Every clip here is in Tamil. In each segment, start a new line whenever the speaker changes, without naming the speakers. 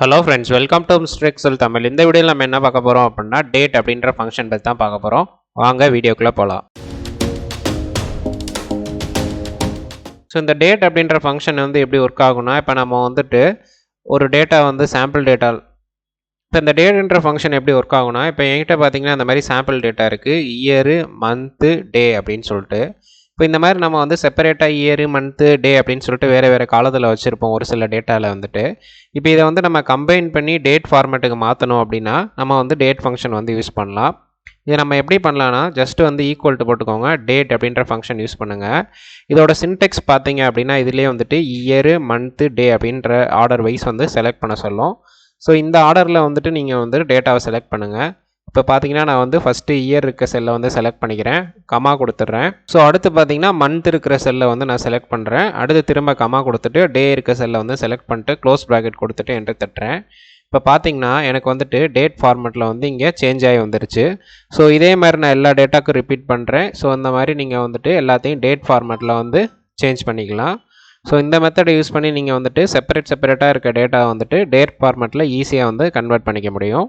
Hello friends, welcome to mister Excel Tamil. இந்த வீடியோவில் நம்ம என்ன பார்க்க போகிறோம் அப்படின்னா டேட் அப்படின்ற ஃபங்க்ஷன் பற்றி தான் பார்க்க போகிறோம். வாங்க வீடியோக்குள்ளே போகலாம். ஸோ இந்த டேட் அப்படின்ற ஃபங்க்ஷன் வந்து எப்படி ஒர்க் ஆகும்னா, இப்போ நம்ம வந்துட்டு ஒரு டேட்டா வந்து சாம்பிள் டேட்டா. இப்போ இந்த டேட்ன்ற ஃபங்க்ஷன் எப்படி ஒர்க் ஆகும்னா, இப்போ என்கிட்ட பார்த்தீங்கன்னா இந்த மாதிரி சாம்பிள் டேட்டா இருக்குது, இயரு, மந்த்து, டே அப்படின்னு சொல்லிட்டு. இப்போ இந்த மாதிரி நம்ம வந்து செப்பரேட்டாக இயரு, மந்த்து, டே அப்படின்னு சொல்லிட்டு வேறு வேறு காலத்தில் வச்சுருப்போம் ஒரு சில டேட்டாவில் வந்துட்டு. இப்போ இதை வந்து நம்ம கம்பைன் பண்ணி டேட் ஃபார்மேட்டுக்கு மாற்றணும் அப்படின்னா நம்ம வந்து டேட் ஃபங்க்ஷன் வந்து யூஸ் பண்ணலாம். இதை நம்ம எப்படி பண்ணலான்னா, ஜஸ்ட் வந்து ஈக்குவல் டு போட்டுக்கோங்க, டேட் அப்படின்ற ஃபங்க்ஷன் யூஸ் பண்ணுங்கள். இதோட சின்டெக்ஸ் பார்த்தீங்க அப்படின்னா இதுலேயே வந்துட்டு இயரு, மந்த்து, டே அப்படின்ற ஆர்டர் வைஸ் வந்து செலக்ட் பண்ண சொல்லும். ஸோ இந்த ஆர்டரில் வந்துட்டு நீங்கள் வந்து டேட்டாவை செலக்ட் பண்ணுங்கள். இப்போ பார்த்தீங்கன்னா நான் வந்து ஃபஸ்ட்டு இயர் இருக்க செல்லை வந்து செலக்ட் பண்ணிக்கிறேன், கமா கொடுத்துட்றேன். ஸோ அடுத்து பார்த்தீங்கன்னா மந்த் இருக்கிற செல்லை வந்து நான் செலக்ட் பண்ணுறேன். அடுத்து திரும்ப கமா கொடுத்துட்டு டே இருக்க செல்லை வந்து செலக்ட் பண்ணிட்டு க்ளோஸ் ப்ராக்கெட் கொடுத்துட்டு என்டர் தட்டுறேன். இப்போ பார்த்தீங்கன்னா எனக்கு வந்துட்டு டேட் ஃபார்மேட்டில் வந்து இங்கே சேஞ்ச் ஆகி வந்துருச்சு. ஸோ இதே மாதிரி நான் எல்லா டேட்டாக்கும் ரிப்பீட் பண்ணுறேன். ஸோ இந்த மாதிரி நீங்கள் வந்துட்டு எல்லாத்தையும் டேட் ஃபார்மேட்டில் வந்து சேஞ்ச் பண்ணிக்கலாம். ஸோ இந்த மெத்தடை யூஸ் பண்ணி நீங்கள் வந்துட்டு செப்பரேட்டாக இருக்க டேட்டா வந்துட்டு டேட் ஃபார்மேட்டில் ஈஸியாக வந்து கன்வெர்ட் பண்ணிக்க முடியும்.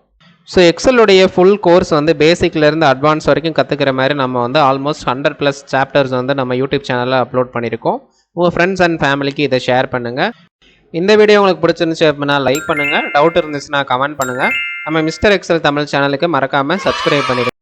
ஸோ எக்ஸலுடைய ஃபுல் கோர்ஸ் வந்து பேசிக்லேருந்து அட்வான்ஸ் வரைக்கும் கற்றுக்கிற மாதிரி நம்ம வந்து ஆல்மோஸ்ட் 100+ சாப்டர்ஸ் வந்து நம்ம யூடியூப் சேனலில் அப்லோட் பண்ணியிருக்கோம். உங்கள் ஃப்ரெண்ட்ஸ் அண்ட் ஃபேமிலிக்கு இதை ஷேர் பண்ணுங்கள். இந்த வீடியோ உங்களுக்கு பிடிச்சிருந்துச்சு அப்படின்னா லைக் பண்ணுங்கள். டவுட் இருந்துச்சுன்னா கமெண்ட் பண்ணுங்கள். நம்ம மிஸ்டர் எக்ஸல் தமிழ் சேனலுக்கு மறக்காமல் சப்ஸ்கிரைப் பண்ணிடுங்க.